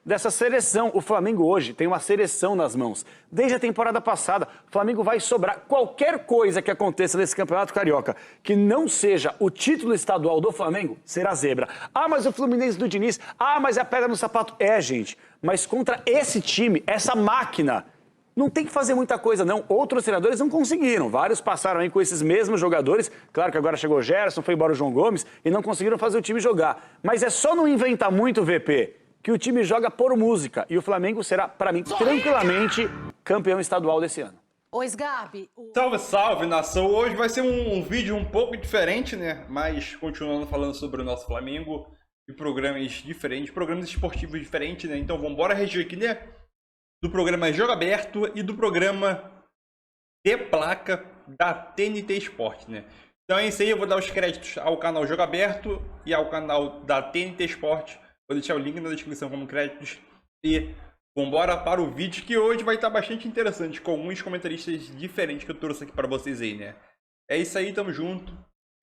dessa seleção. O Flamengo hoje tem uma seleção nas mãos. Desde a temporada passada, o Flamengo vai sobrar. Qualquer coisa que aconteça nesse Campeonato Carioca que não seja o título estadual do Flamengo, será zebra. Ah, mas o Fluminense do Diniz. Ah, mas é a pedra no sapato. É, gente. Mas contra esse time, essa máquina, não tem que fazer muita coisa, não. Outros treinadores não conseguiram. Vários passaram aí com esses mesmos jogadores. Claro que agora chegou o Gerson, foi embora o João Gomes e não conseguiram fazer o time jogar. Mas é só não inventar muito, VP, que o time joga por música. E o Flamengo será, para mim, tranquilamente campeão estadual desse ano. Ô, Sgarbi... Salve, salve, nação! Hoje vai ser um vídeo um pouco diferente, né? Mas continuando falando sobre o nosso Flamengo e programas diferentes, programas esportivos diferentes, né? Então vamos embora reagir aqui, né? Do programa Jogo Aberto e do programa de placa da TNT Sport, né? Então é isso aí, eu vou dar os créditos ao canal Jogo Aberto e ao canal da TNT Sport. Vou deixar o link na descrição como créditos. E vambora para o vídeo que hoje vai estar bastante interessante, com alguns comentaristas diferentes que eu trouxe aqui para vocês aí, né? É isso aí, tamo junto.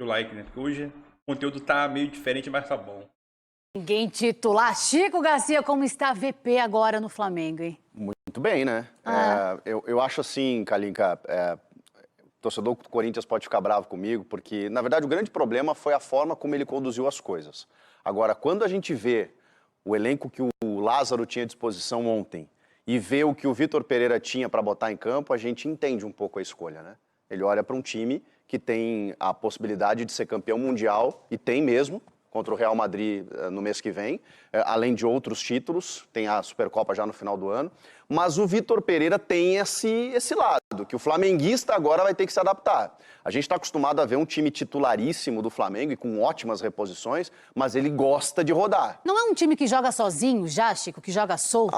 E o like, né? Porque hoje o conteúdo tá meio diferente, mas tá bom. Ninguém titular. Chico Garcia, como está a VP agora no Flamengo, hein? Muito bem, né? Eu acho assim, Kalinka, o torcedor do Corinthians pode ficar bravo comigo, porque, na verdade, o grande problema foi a forma como ele conduziu as coisas. Agora, quando a gente vê o elenco que o Lázaro tinha à disposição ontem e vê o que o Vitor Pereira tinha para botar em campo, a gente entende um pouco a escolha, né? Ele olha para um time que tem a possibilidade de ser campeão mundial, e tem mesmo, contra o Real Madrid no mês que vem, além de outros títulos, tem a Supercopa já no final do ano, mas o Vitor Pereira tem esse lado, que o flamenguista agora vai ter que se adaptar. A gente está acostumado a ver um time titularíssimo do Flamengo e com ótimas reposições, mas ele gosta de rodar. Não é um time que joga sozinho já, Chico, que joga solto?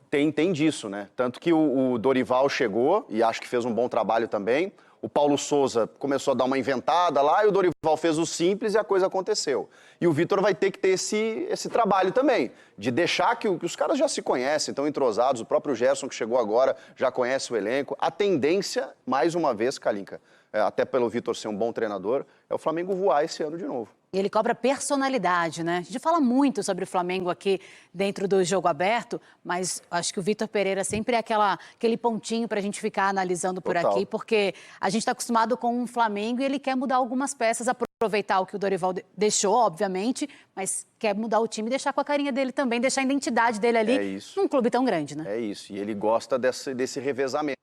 Tem disso, né? Tanto que o Dorival chegou e acho que fez um bom trabalho também. O Paulo Souza começou a dar uma inventada lá e o Dorival fez o simples e a coisa aconteceu. E o Vitor vai ter que ter esse trabalho também, de deixar que os caras já se conhecem, estão entrosados, o próprio Gerson que chegou agora já conhece o elenco. A tendência, mais uma vez, Kalinka, até pelo Vitor ser um bom treinador, é o Flamengo voar esse ano de novo. E ele cobra personalidade, né? A gente fala muito sobre o Flamengo aqui dentro do Jogo Aberto, mas acho que o Vitor Pereira sempre é aquele pontinho para a gente ficar analisando por aqui, porque a gente está acostumado com um Flamengo e ele quer mudar algumas peças, aproveitar o que o Dorival deixou, obviamente, mas quer mudar o time e deixar com a carinha dele também, deixar a identidade dele ali num clube tão grande, né? É isso, e ele gosta desse revezamento.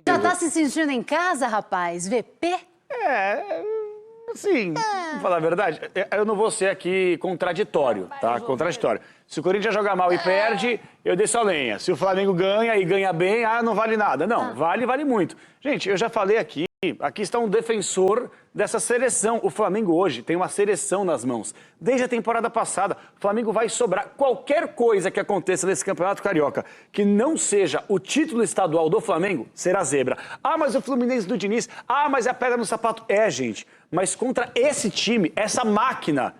Já está se sentindo em casa, rapaz? VP? Sim, vou falar a verdade, eu não vou ser aqui contraditório, tá? Contraditório. Se o Corinthians joga mal e perde, eu desço a lenha. Se o Flamengo ganha e ganha bem, não vale nada. Não, vale muito. Gente, eu já falei aqui está um defensor dessa seleção. O Flamengo hoje tem uma seleção nas mãos. Desde a temporada passada, o Flamengo vai sobrar. Qualquer coisa que aconteça nesse Campeonato Carioca que não seja o título estadual do Flamengo, será zebra. Ah, mas o Fluminense do Diniz. Ah, mas é a pedra no sapato. É, gente. Mas contra esse time, essa máquina,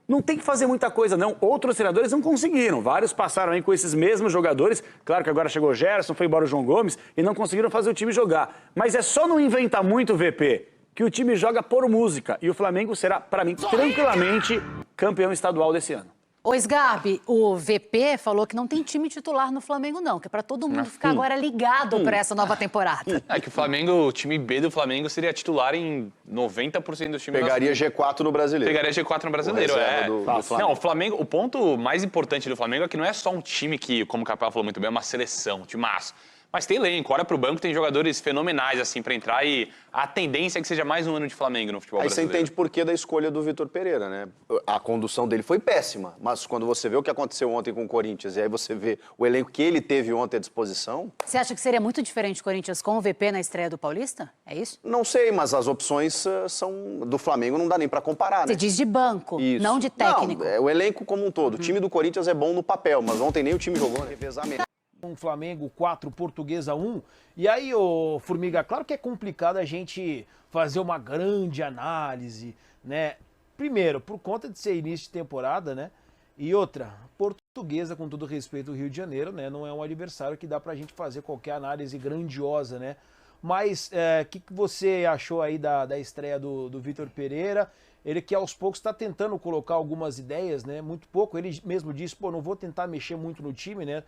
não tem que fazer muita coisa, não. Outros treinadores não conseguiram. Vários passaram aí com esses mesmos jogadores. Claro que agora chegou o Gerson, foi embora o João Gomes e não conseguiram fazer o time jogar. Mas é só não inventar muito, VP, que o time joga por música. E o Flamengo será, para mim, tranquilamente campeão estadual desse ano. Ô, Sgarbi, o VP falou que não tem time titular no Flamengo, não, que é para todo mundo ficar agora ligado para essa nova temporada. É que o time B do Flamengo seria titular em 90% dos times. Pegaria G4 no Brasileiro. Pegaria G4 no Brasileiro, do Flamengo. Não, o Flamengo, o ponto mais importante do Flamengo é que não é só um time que, como o Capela falou muito bem, é uma seleção, um time massa. Mas tem elenco, olha pro banco, tem jogadores fenomenais, assim, pra entrar e a tendência é que seja mais um ano de Flamengo no futebol brasileiro. Aí você entende por que da escolha do Vitor Pereira, né? A condução dele foi péssima, mas quando você vê o que aconteceu ontem com o Corinthians e aí você vê o elenco que ele teve ontem à disposição... Você acha que seria muito diferente o Corinthians com o VP na estreia do Paulista? É isso? Não sei, mas as opções são do Flamengo, não dá nem pra comparar, né? Você diz de banco, não de técnico. Não, é o elenco como um todo. O time do Corinthians é bom no papel, mas ontem nem o time jogou, né? Revezamento. Um Flamengo 4, Portuguesa 1. E aí, ô Formiga, claro que é complicado a gente fazer uma grande análise, né? Primeiro, por conta de ser início de temporada, né? E outra, Portuguesa, com todo respeito ao Rio de Janeiro, né? Não é um adversário que dá pra gente fazer qualquer análise grandiosa, né? Mas o que você achou aí da estreia do Vitor Pereira? ele que aos poucos está tentando colocar algumas ideias, né? Muito pouco. Ele mesmo disse, pô, não vou tentar mexer muito no time, né?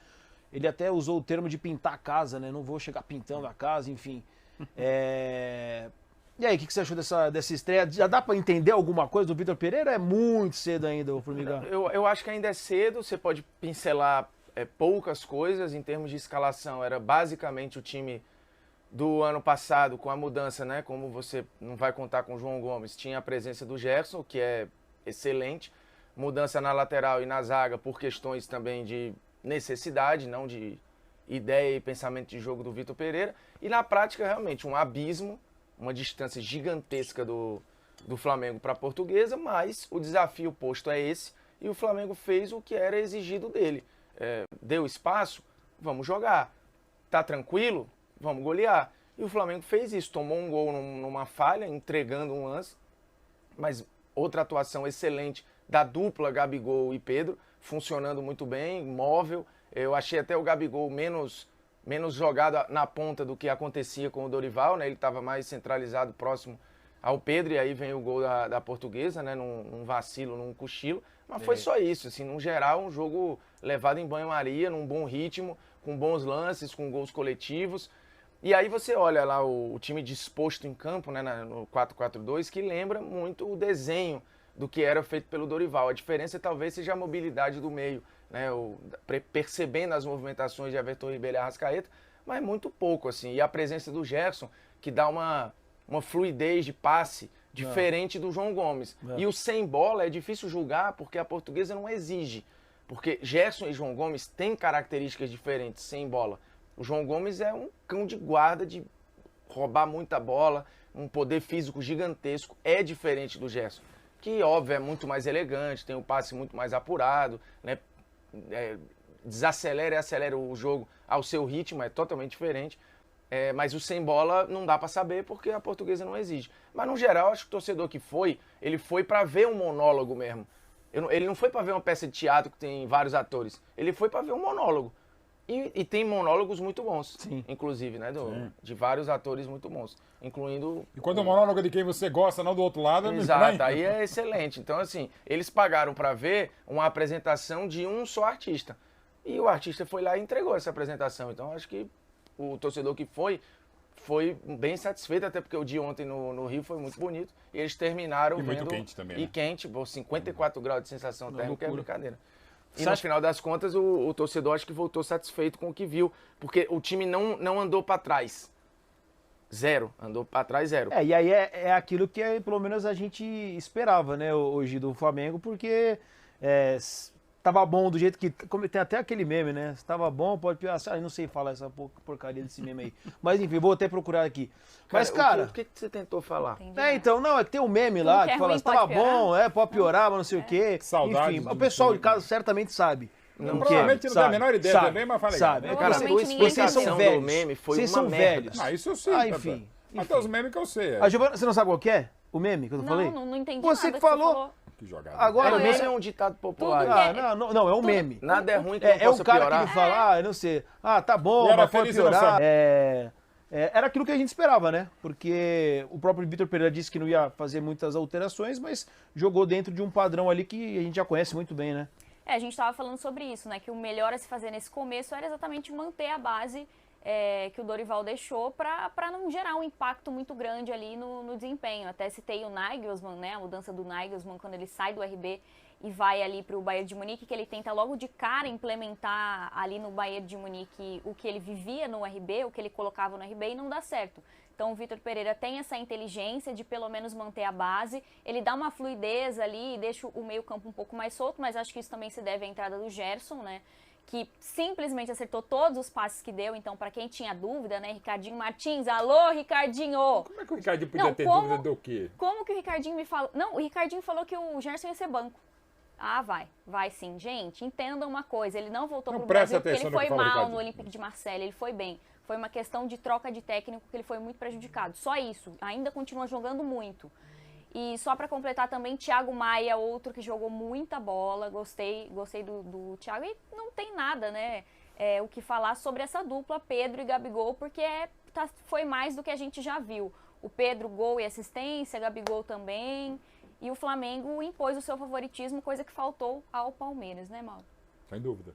Ele até usou o termo de pintar a casa, né? Não vou chegar pintando a casa, enfim. E aí, o que você achou dessa estreia? Já dá para entender alguma coisa do Vitor Pereira? É muito cedo ainda, Formiga. Eu acho que ainda é cedo, você pode pincelar poucas coisas em termos de escalação. Era basicamente o time do ano passado, com a mudança, né? Como você não vai contar com o João Gomes, tinha a presença do Gerson, que é excelente. Mudança na lateral e na zaga por questões também de necessidade, não de ideia e pensamento de jogo do Vitor Pereira. E na prática, realmente, um abismo, uma distância gigantesca do Flamengo para a Portuguesa, mas o desafio posto é esse e o Flamengo fez o que era exigido dele. Deu espaço? Vamos jogar. Tá tranquilo? Vamos golear. E o Flamengo fez isso, tomou um gol numa falha, entregando um lance, mas outra atuação excelente da dupla Gabigol e Pedro, funcionando muito bem, móvel. Eu achei até o Gabigol menos jogado na ponta do que acontecia com o Dorival, né? Ele estava mais centralizado, próximo ao Pedro, e aí vem o gol da Portuguesa, né? Num vacilo, num cochilo. Mas foi só isso, assim, no geral, um jogo levado em banho-maria, num bom ritmo, com bons lances, com gols coletivos. E aí você olha lá o time disposto em campo, né, no 4-4-2, que lembra muito o desenho do que era feito pelo Dorival. A diferença talvez seja a mobilidade do meio, né, percebendo as movimentações de Everton Ribeiro e Arrascaeta, mas muito pouco, assim. E a presença do Gerson, que dá uma fluidez de passe diferente do João Gomes. E o sem bola é difícil julgar porque a Portuguesa não exige. Porque Gerson e João Gomes têm características diferentes sem bola. O João Gomes é um cão de guarda, de roubar muita bola, um poder físico gigantesco. É diferente do Gerson, que, óbvio, é muito mais elegante, tem um passe muito mais apurado, né? Desacelera e acelera o jogo ao seu ritmo, é totalmente diferente. Mas o sem bola não dá para saber porque a Portuguesa não exige. Mas, no geral, acho que o torcedor que foi, ele foi para ver um monólogo mesmo. Ele não foi para ver uma peça de teatro que tem vários atores. Ele foi para ver um monólogo. E tem monólogos muito bons, sim, inclusive, né? De vários atores muito bons, incluindo... E quando o monólogo é de quem você gosta, não do outro lado, é exato, aí é excelente. Então, assim, eles pagaram para ver uma apresentação de um só artista. E o artista foi lá e entregou essa apresentação. Então, acho que o torcedor que foi bem satisfeito, até porque o dia ontem no Rio foi muito bonito. E eles terminaram vendo... muito quente também, né? E quente, 54 graus de sensação térmica, é brincadeira. E no final das contas, o torcedor acho que voltou satisfeito com o que viu, porque o time não andou para trás. Zero, andou para trás zero. E aí é aquilo que pelo menos a gente esperava, né, hoje do Flamengo, porque tava bom do jeito que... Tem até aquele meme, né? Se tava bom, pode piorar. Eu não sei falar essa porcaria desse meme aí. Mas enfim, vou até procurar aqui. Mas, cara... O que você tentou falar? Então, não, é que tem um meme lá que fala, se tava bom, pode piorar, mas não sei o quê. Saudades. Enfim, o pessoal de casa certamente sabe. Provavelmente não tem a menor ideia também, mas fala sabe. legal. Cara, a tua explicação do meme foi vocês uma são merda. velhos. Isso eu sei. Enfim. Até os memes que eu sei. A Giovana, você não sabe qual que é? O meme que eu falei? Não entendi Você nada que falou. Que jogada. Agora, O meme é um ditado popular. Não, é um meme. Nada é ruim que É não o possa cara piorar. que me fala, não sei, tá bom, E era mas pode feliz e não piorar. sabia. Era aquilo que a gente esperava, né? Porque o próprio Vitor Pereira disse que não ia fazer muitas alterações, mas jogou dentro de um padrão ali que a gente já conhece muito bem, né? A gente estava falando sobre isso, né? Que o melhor a se fazer nesse começo era exatamente manter a base que o Dorival deixou para não gerar um impacto muito grande ali no desempenho. Até citei o Nagelsmann, né? A mudança do Nagelsmann quando ele sai do RB e vai ali para o Bayern de Munique, que ele tenta logo de cara implementar ali no Bayern de Munique o que ele vivia no RB, o que ele colocava no RB e não dá certo. Então o Vitor Pereira tem essa inteligência de pelo menos manter a base, ele dá uma fluidez ali e deixa o meio campo um pouco mais solto, mas acho que isso também se deve à entrada do Gerson, né? Que simplesmente acertou todos os passes que deu, então para quem tinha dúvida, né, Ricardinho Martins, alô Ricardinho! Como é que o Ricardinho podia ter dúvida do quê? Como que o Ricardinho me falou? Não, o Ricardinho falou que o Gerson ia ser banco. Vai sim. Gente, entendam uma coisa, ele não voltou pro Brasil porque ele foi mal no Olympique de Marseille, ele foi bem. Foi uma questão de troca de técnico que ele foi muito prejudicado. Só isso, ainda continua jogando muito. E só para completar também, Thiago Maia, outro que jogou muita bola, gostei do Thiago. E não tem nada, né, o que falar sobre essa dupla, Pedro e Gabigol, porque foi mais do que a gente já viu. O Pedro, gol e assistência, Gabigol também. e o Flamengo impôs o seu favoritismo, coisa que faltou ao Palmeiras, né, Mauro? Sem dúvida.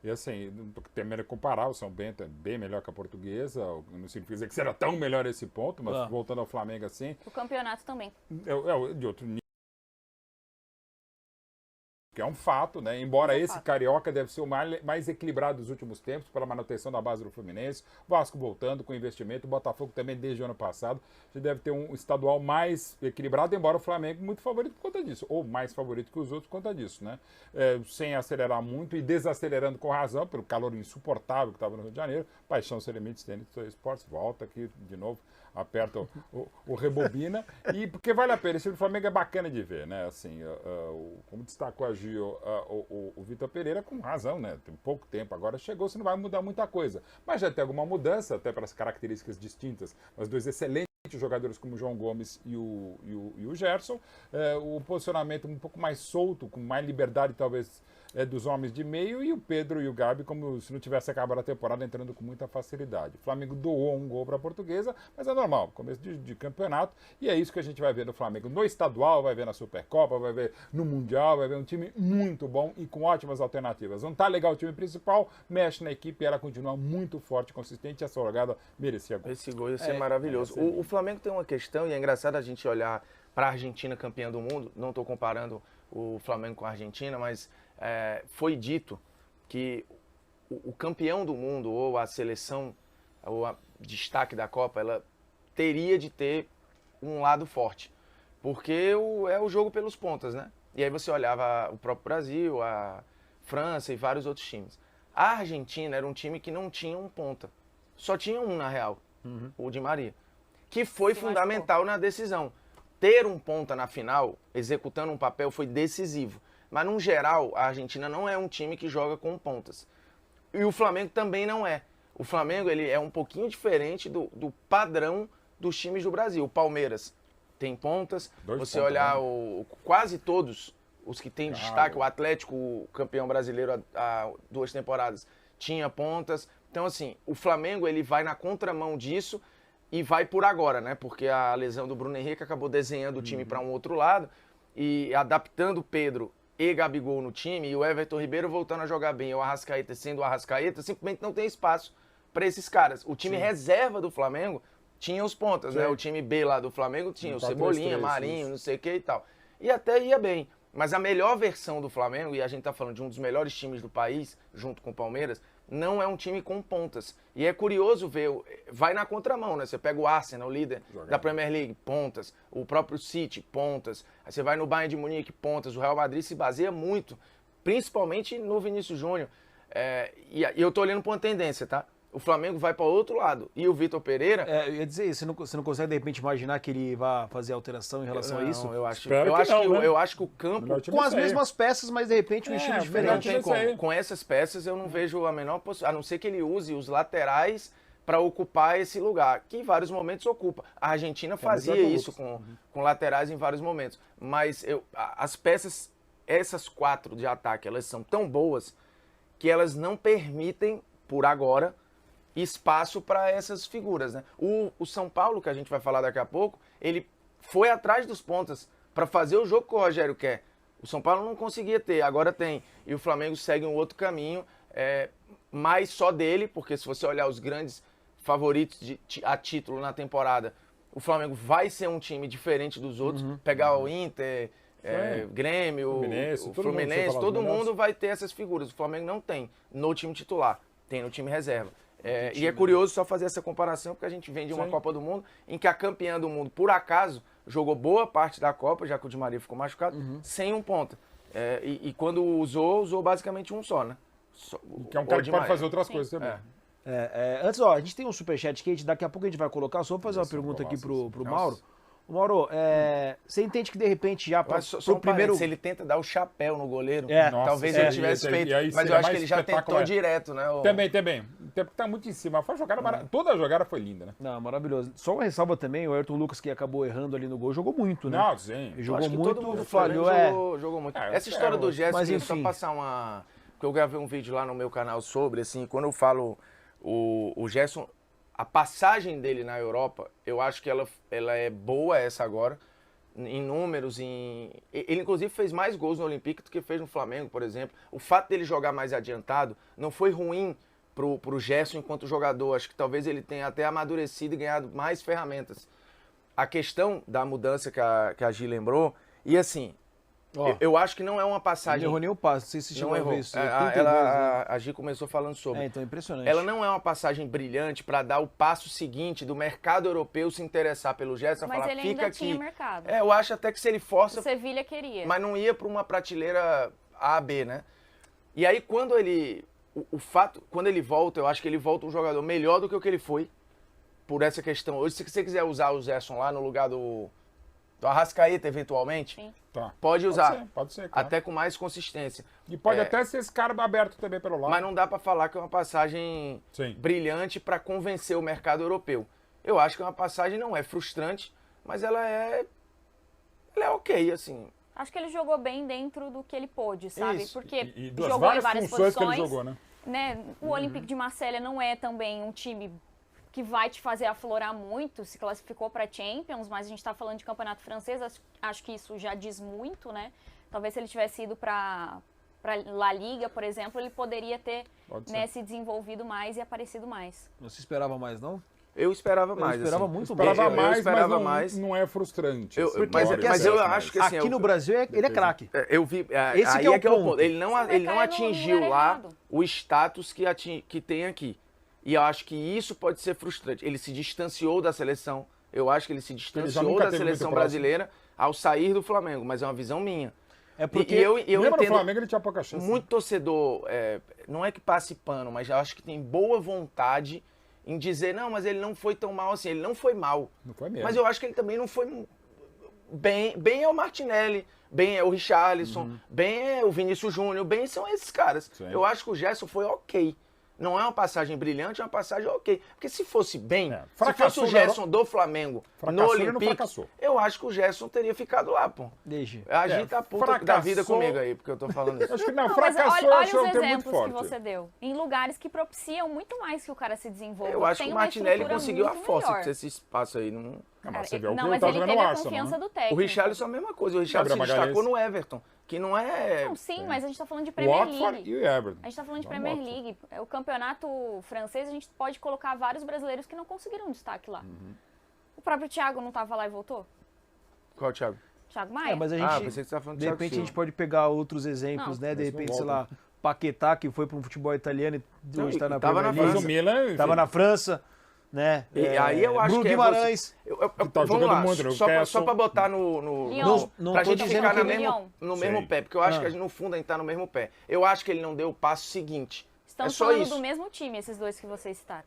E assim, não tem maneira de comparar, o São Bento é bem melhor que a Portuguesa, não significa dizer que será tão melhor esse ponto, mas voltando ao Flamengo assim... O campeonato também. É de outro nível. Que é um fato, né? Embora esse Carioca deve ser o mais equilibrado dos últimos tempos, pela manutenção da base do Fluminense, Vasco voltando com investimento, o Botafogo também desde o ano passado, já deve ter um estadual mais equilibrado, embora o Flamengo muito favorito por conta disso, ou mais favorito que os outros por conta disso, né? Sem acelerar muito e desacelerando com razão, pelo calor insuportável que estava no Rio de Janeiro. Paixão Sem Limites, Tênis Esportes, volta aqui de novo, aperta o rebobina, e porque vale a pena, esse time do Flamengo é bacana de ver, né? Assim, como destacou a Gil, o Vitor Pereira, com razão, né? Tem pouco tempo agora, chegou, você não vai mudar muita coisa, mas já tem alguma mudança, até para as características distintas, os dois excelentes jogadores como o João Gomes e o Gerson, o posicionamento um pouco mais solto, com mais liberdade talvez dos homens de meio, e o Pedro e o Gabi como se não tivesse acabado a temporada entrando com muita facilidade. O Flamengo doou um gol para a Portuguesa, mas é normal, começo de campeonato, e é isso que a gente vai ver do Flamengo no estadual, vai ver na Supercopa, vai ver no Mundial, vai ver um time muito bom e com ótimas alternativas. Não tá legal o time principal, mexe na equipe e ela continua muito forte, consistente, e essa jogada merecia gol. Esse gol ia ser maravilhoso. O Flamengo tem uma questão, e é engraçado a gente olhar para a Argentina campeã do mundo, não estou comparando o Flamengo com a Argentina, mas foi dito que o campeão do mundo, ou a seleção, ou a destaque da Copa, ela teria de ter um lado forte, porque é o jogo pelos pontas, né? E aí você olhava o próprio Brasil, a França e vários outros times. A Argentina era um time que não tinha um ponta, só tinha um na real, o Di Maria, que foi fundamental na decisão. Ter um ponta na final, executando um papel, foi decisivo. Mas, no geral, a Argentina não é um time que joga com pontas. E o Flamengo também não é. O Flamengo ele é um pouquinho diferente do padrão dos times do Brasil. O Palmeiras tem pontas. Você olhar quase todos os que têm destaque, o Atlético, o campeão brasileiro há 2 temporadas, tinha pontas. Então, assim, o Flamengo ele vai na contramão disso e vai por agora, né? Porque a lesão do Bruno Henrique acabou desenhando o time para um outro lado e adaptando o Pedro e Gabigol no time, e o Everton Ribeiro voltando a jogar bem, o Arrascaeta sendo o Arrascaeta, simplesmente não tem espaço para esses caras. O time reserva do Flamengo tinha os pontas, né? O time B lá do Flamengo tinha o Cebolinha, Marinho, não sei o que e tal. E até ia bem. Mas a melhor versão do Flamengo, e a gente tá falando de um dos melhores times do país, junto com o Palmeiras, não é um time com pontas. E é curioso ver, vai na contramão, né? Você pega o Arsenal, o líder da Premier League, pontas. O próprio City, pontas. Aí você vai no Bayern de Munique, pontas. O Real Madrid se baseia muito, principalmente no Vinícius Júnior. E eu tô olhando pra uma tendência, tá? O Flamengo vai para outro lado. E o Vitor Pereira... eu ia dizer isso, você não consegue, de repente, imaginar que ele vá fazer alteração em relação a isso? Eu acho que o campo... Com as mesmas peças, mas, de repente, um estilo diferente. Não tem como. Com essas peças, eu não vejo a menor possibilidade. A não ser que ele use os laterais para ocupar esse lugar, que em vários momentos ocupa. A Argentina fazia isso com laterais em vários momentos. Mas as peças, essas 4 de ataque, elas são tão boas que elas não permitem, por agora, espaço para essas figuras, né? O São Paulo, que a gente vai falar daqui a pouco, ele foi atrás dos pontas para fazer o jogo que o Rogério quer. O São Paulo não conseguia ter, agora tem. E o Flamengo segue um outro caminho, mais só dele, porque se você olhar os grandes favoritos a título na temporada, o Flamengo vai ser um time diferente dos outros. Pegar o Inter, Grêmio, o Fluminense, todo mundo vai ter essas figuras. O Flamengo não tem no time titular, tem no time reserva. E é curioso só fazer essa comparação, porque a gente vem de uma Copa do Mundo em que a campeã do mundo, por acaso, jogou boa parte da Copa, já que o Di Maria ficou machucado, sem um ponta. E quando usou basicamente um só, né? Que é um cara que pode fazer outras coisas também. Antes, a gente tem um superchat que daqui a pouco a gente vai colocar, só vou fazer uma pergunta aqui pro Mauro. Mauro, você entende que de repente já pro primeiro... Se ele tenta dar o chapéu no goleiro, talvez ele tivesse feito, mas eu acho que ele já tentou direto, né? Também. Porque tá muito em cima. Toda a jogada foi linda, né? Não, maravilhoso. Só uma ressalva também, o Ayrton Lucas, que acabou errando ali no gol, jogou muito, né? Não, sim. Jogou muito, todo mundo jogou muito. Essa história do Gerson, só passar uma... Porque eu gravei um vídeo lá no meu canal sobre, assim, quando eu falo o Gerson... A passagem dele na Europa, eu acho que ela é boa essa agora, em números, ele inclusive fez mais gols no Olympique do que fez no Flamengo, por exemplo. O fato dele jogar mais adiantado não foi ruim pro Gerson enquanto jogador. Acho que talvez ele tenha até amadurecido e ganhado mais ferramentas. A questão da mudança que a Gi lembrou, e assim, eu acho que não é uma passagem... Não errou nem o passo, não sei se chegou a ver isso. A Gi começou falando sobre. Então é impressionante. Ela não é uma passagem brilhante para dar o passo seguinte do mercado europeu se interessar pelo Gerson, Mas falar, ele fica ainda aqui. tinha mercado. Eu acho até que se ele força... O Sevilha queria. Mas não ia para uma prateleira A, B, né? E aí quando ele... Quando ele volta, eu acho que ele volta um jogador melhor do que o que ele foi. Por essa questão. Hoje, se você quiser usar o Gerson lá no lugar do Arrascaeta, eventualmente, Sim. Tá. pode usar. Pode ser, claro. Até com mais consistência. E pode até ser esse cara aberto também pelo lado. Mas não dá para falar que é uma passagem Sim. brilhante para convencer o mercado europeu. Eu acho que é uma passagem, não é frustrante, mas ela é ok, assim. Acho que ele jogou bem dentro do que ele pôde, sabe? Isso. Porque E das jogou em várias várias funções posições. que ele jogou, né? O Olympique de Marselha não é também um time que vai te fazer aflorar muito, se classificou para Champions, mas a gente está falando de campeonato francês, acho que isso já diz muito, né? Talvez se ele tivesse ido para La Liga, por exemplo, ele poderia ter se desenvolvido mais e aparecido mais. Não se esperava mais, não? Eu esperava mais. Eu esperava assim. muito Esperava mais. mais, eu esperava mas mais. não é frustrante. Mas eu acho que assim... Aqui no Brasil ele é craque. Eu vi. Esse aí que é o o ponto. Ele não atingiu lugar lá errado. o status que tem aqui. E eu acho que isso pode ser frustrante. Ele se distanciou da seleção. Eu acho que ele se distanciou nunca da teve seleção muito próximo. brasileira ao sair do Flamengo. Mas é uma visão minha. É porque eu Mesmo no entendo Flamengo ele tinha pouca chance. muito torcedor, não é que passe pano, mas eu acho que tem boa vontade em dizer, não, mas ele não foi tão mal assim. Ele não foi mal. Não foi mesmo. Mas eu acho que ele também não foi bem é o Martinelli, bem é o Richarlison, bem é o Vinícius Júnior, bem são esses caras. Sim. Eu acho que o Gerson foi ok. Não é uma passagem brilhante, é uma passagem ok. Porque se fosse bem, se fosse Fracassou o Gerson do Flamengo no Fracassou, ele não Olympique, fracassou. eu acho que o Gerson teria ficado lá, pô. Deixa. A gente tá puta da fracassou. vida comigo aí, porque eu tô falando isso. Acho que não, Não, mas fracassou, olha acho que é os um termo muito exemplos que forte. você deu. Em lugares que propiciam muito mais que o cara se desenvolva. Eu acho Tem que o uma Martinelli estrutura conseguiu a muito força melhor. pra esse espaço aí. Não... Não, mas você vê o que Não, ele mas tá ele jogando teve no a Arsenal, confiança né? do técnico. O Richarlison é a mesma coisa. O Richarlison se Gabriel destacou Magalhães. no Everton, que não é... Não, sim, mas a gente tá falando de O Premier Watford League. e o Everton. A gente tá falando de Vamos Premier Watford. League. O campeonato francês, a gente pode colocar vários brasileiros que não conseguiram destaque lá. O próprio Thiago não tava lá e voltou? Qual, Thiago? Thiago Maia? Mas a Ah, gente, pensei que você tava falando de do repente, a Thiago gente pode pegar outros exemplos, Não, né? De mas não repente, sei volta. lá, Paquetá, que foi para um futebol italiano e hoje está na tava Premier na League. Mas o Milan... enfim, Tava na França, né? E aí eu acho Bruno que Guimarães. tá vamos jogando lá, muito, né? O só Castle. pra botar no Lyon. Não pra tô gente dizendo ficar que no ele- mesmo Sim. pé, porque eu acho Ah. que no fundo a gente tá no mesmo pé. Eu acho que ele não deu o passo seguinte. Estamos é só falando isso. do mesmo time, esses dois que vocês citaram.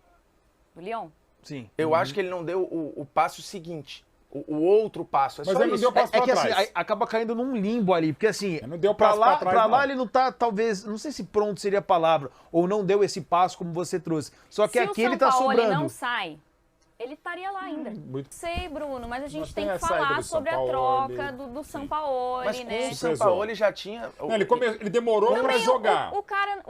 Do Lyon? Sim. Eu acho que ele não deu o passo seguinte. O outro passo. É Mas só ele não isso. deu passo É pra que assim, trás. acaba caindo num limbo ali, porque assim, Não deu pra passo lá, pra trás, pra lá não. ele não tá, talvez, não sei se pronto seria a palavra, ou não deu esse passo como você trouxe. Só que Se aqui o ele tá Sampaoli sobrando. não sai, ele estaria lá ainda. muito. Sei, Bruno, mas a gente Mas tem tem que a saída falar do sobre a Sampaoli. troca do Sampaoli, Mas com né? o Sampaoli já tinha... Não, ele demorou pra Também jogar. o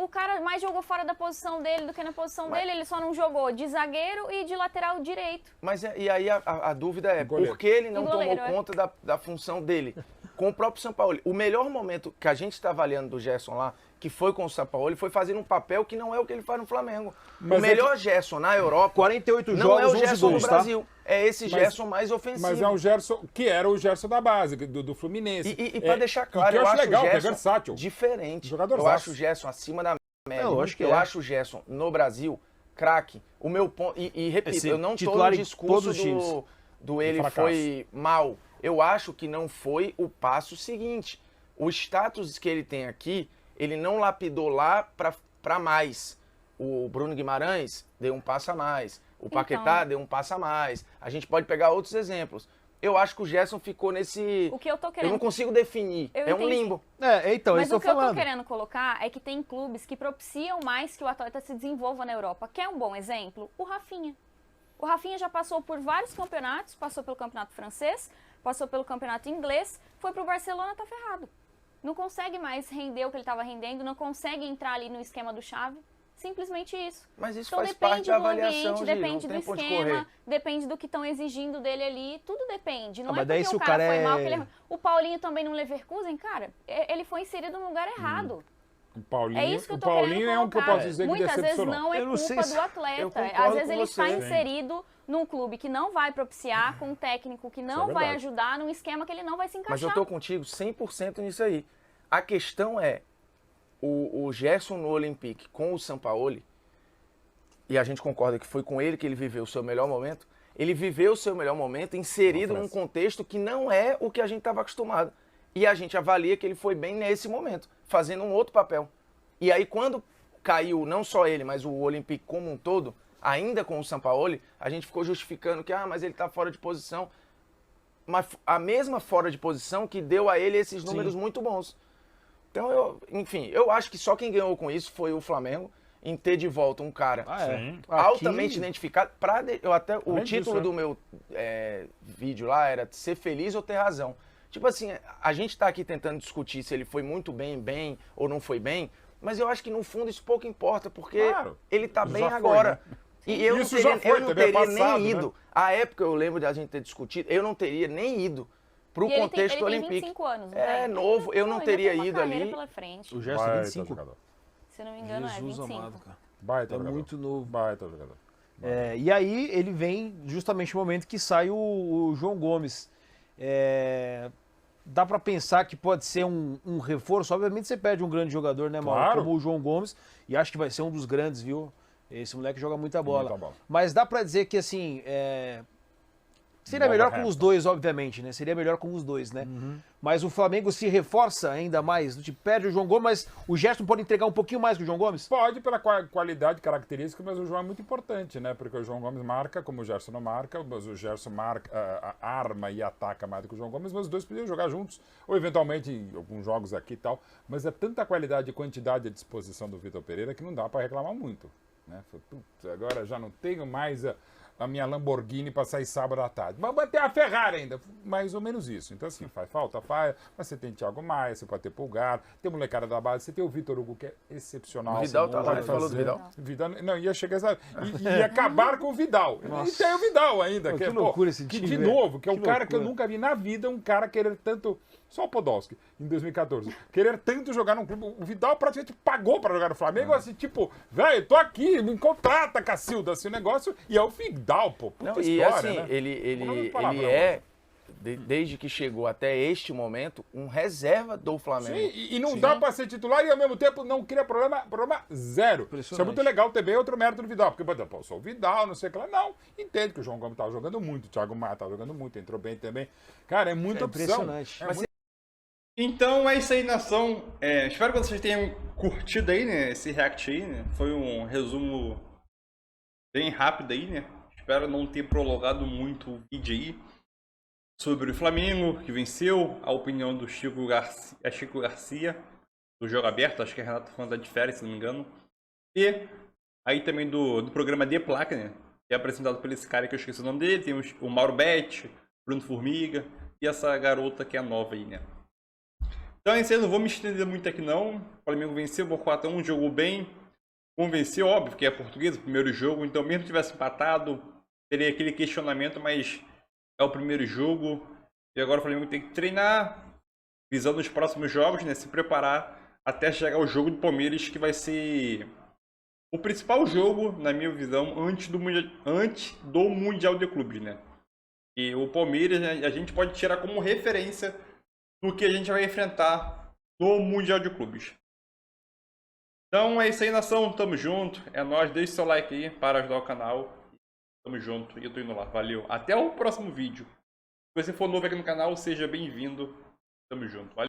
cara mais jogou fora da posição dele do que na posição dele, ele só não jogou de zagueiro e de lateral direito. Mas e aí a dúvida é, Goleiro. por que ele não E goleiro, tomou conta da função dele? Com o próprio Sampaoli. O melhor momento que a gente está avaliando do Gerson lá, que foi com o Sampaoli, foi fazendo um papel que não é o que ele faz no Flamengo. Mas o melhor Gerson na Europa 48 não jogos, é o 11 Gerson gols, do tá? Brasil. É esse Gerson mais ofensivo. Mas é um Gerson, que era o Gerson da base, do Fluminense. E pra deixar e claro, que eu acho legal, o que é Gerson versátil. diferente. Jogadorzaço. Eu acho o Gerson acima da média. Eu acho que eu é. acho o Gerson no Brasil craque. O meu ponto e repito, Esse eu não tô titular no em todos discurso os times. do ele fracasso. foi mal. Eu acho que não foi o passo seguinte. O status que ele tem aqui, ele não lapidou lá para mais. O Bruno Guimarães deu um passo a mais. O Paquetá deu um passo a mais. A gente pode pegar outros exemplos. Eu acho que o Gerson ficou nesse... O que eu tô Eu querendo... não consigo definir. Eu É um entendi. limbo. Então, Mas isso o que eu eu tô tô falando. querendo colocar é que tem clubes que propiciam mais que o atleta se desenvolva na Europa. Quer um bom exemplo? O Rafinha. O Rafinha já passou por vários campeonatos, passou pelo campeonato francês, passou pelo campeonato inglês, foi pro Barcelona, tá ferrado. Não consegue mais render o que ele estava rendendo, não consegue entrar ali no esquema do Xavi. Simplesmente isso. Mas isso Então faz parte depende da do avaliação, ambiente, Gi, depende não do tem pra onde esquema, correr. depende do que estão exigindo dele ali, tudo depende. Não Ah, mas é daí porque se o cara foi mal que é- ele... O Paulinho também no Leverkusen, cara, ele foi inserido no lugar errado. O Paulinho, É isso que eu o tô querendo Paulinho é um que eu colocar. posso dizer que Muitas vezes decepcionou. não é Eu não sei culpa se- do atleta. eu concordo Às vezes com ele está você. inserido num clube que não vai propiciar, com um técnico que não vai verdade. ajudar, num esquema que ele não vai se Mas encaixar. eu tô contigo 100% nisso aí. A questão é, o Gerson no Olympique com o Sampaoli, e a gente concorda que foi com ele que ele viveu o seu melhor momento, ele viveu o seu melhor momento inserido num contexto que não é o que a gente estava acostumado. E a gente avalia que ele foi bem nesse momento, fazendo um outro papel. E aí quando caiu, não só ele, mas o Olympique como um todo, ainda com o Sampaoli, a gente ficou justificando que, mas ele tá fora de posição. Mas a mesma fora de posição que deu a ele esses números muito bons. Então, enfim, eu acho que só quem ganhou com isso foi o Flamengo, em ter de volta um cara altamente identificado. O título do meu vídeo lá era Ser Feliz ou Ter Razão. Tipo assim, a gente tá aqui tentando discutir se ele foi muito bem ou não foi bem, mas eu acho que no fundo isso pouco importa, porque ele tá bem foi, agora. né? E eu Isso não já teria, foi, eu não também é teria passado, nem né? ido. À época, eu lembro de a gente ter discutido, eu não teria nem ido pro E ele contexto tem olímpico. 25 anos, não É tem? novo, eu não ainda teria tem uma ido carreira ali. pela frente. O Gerson é Baita 25. jogador. Se não me engano, Jesus 25. amado, cara. Baita É jogador. muito novo. Baita jogador. E aí ele vem justamente no momento que sai o João Gomes. Dá pra pensar que pode ser um reforço. Obviamente você perde um grande jogador, né, Mauro? Claro. Como o João Gomes. E acho que vai ser um dos grandes, viu? Esse moleque joga muita bola. Muita bola. Mas dá pra dizer que, assim, seria Bola melhor com reta. os dois, obviamente, né? Seria melhor com os dois, né? Mas o Flamengo se reforça ainda mais. Tipo, perde o João Gomes, mas o Gerson pode entregar um pouquinho mais que o João Gomes? Pode pela qualidade, característica, mas o João é muito importante, né? Porque o João Gomes marca, como o Gerson não marca, mas o Gerson marca, arma e ataca mais do que o João Gomes, mas os dois podiam jogar juntos, ou eventualmente em alguns jogos aqui e tal. Mas é tanta qualidade e quantidade à disposição do Vitor Pereira que não dá para reclamar muito. Né? Putz, agora já não tenho mais a minha Lamborghini para sair sábado à tarde. Mas vai ter a Ferrari ainda. Mais ou menos isso. Então, assim, faz falta, faz. Mas você tem Thiago Maia, você pode ter Pulgar, tem molecada da base, você tem o Vitor Hugo, que é excepcional. O Vidal tá lá, pode ele falou do fazer. Vidal. Não, ia chegar ia acabar com o Vidal. E tem o Vidal ainda. Pô, que que loucura esse time, de velho. novo, que é um Que cara que eu loucura. nunca vi na vida, um cara querer tanto... Só o Podolski, em 2014. Querer tanto jogar num clube. O Vidal praticamente pagou pra jogar no Flamengo, assim, tipo, velho, tô aqui, me contrata, Cacilda, assim, o negócio. E é o Vidal, pô. Puta Não, e história, assim, né? ele Palavrão, é, desde que chegou até este momento, um reserva do Flamengo. Sim, e não dá pra ser titular e ao mesmo tempo não cria problema zero. Isso é muito legal também, outro mérito do Vidal. Porque, por exemplo, eu sou o Vidal, não sei o que lá. Não, entende que o João Gomes tava jogando muito, o Thiago Maia tava jogando muito, entrou bem também. Cara, é muita opção. impressionante. É Mas muito- Então é isso aí, nação. Espero que vocês tenham curtido aí, né? Esse react aí, né? Foi um resumo bem rápido aí, né? Espero não ter prolongado muito o vídeo aí sobre o Flamengo, que venceu, a opinião do Chico Garcia, do Jogo Aberto, acho que é Renato falando de férias, se não me engano. E aí também do programa De Placa, né? Que é apresentado por esse cara que eu esqueci o nome dele, tem o Mauro Betti, Bruno Formiga e essa garota que é nova aí, né? Então é isso aí, não vou me estender muito aqui não. O Flamengo venceu por 4-1, jogou bem. Como venceu, óbvio que é português, o primeiro jogo, então mesmo que tivesse empatado, teria aquele questionamento, mas é o primeiro jogo. E agora o Flamengo tem que treinar, visando os próximos jogos, né? Se preparar até chegar o jogo do Palmeiras, que vai ser o principal jogo, na minha visão, antes do Mundial de Clubes, né? E o Palmeiras, né, a gente pode tirar como referência do que a gente vai enfrentar no Mundial de Clubes. Então é isso aí, nação. Tamo junto. É nóis. Deixe seu like aí para ajudar o canal. Tamo junto. E eu tô indo lá. Valeu. Até o próximo vídeo. Se você for novo aqui no canal, seja bem-vindo. Tamo junto. Valeu.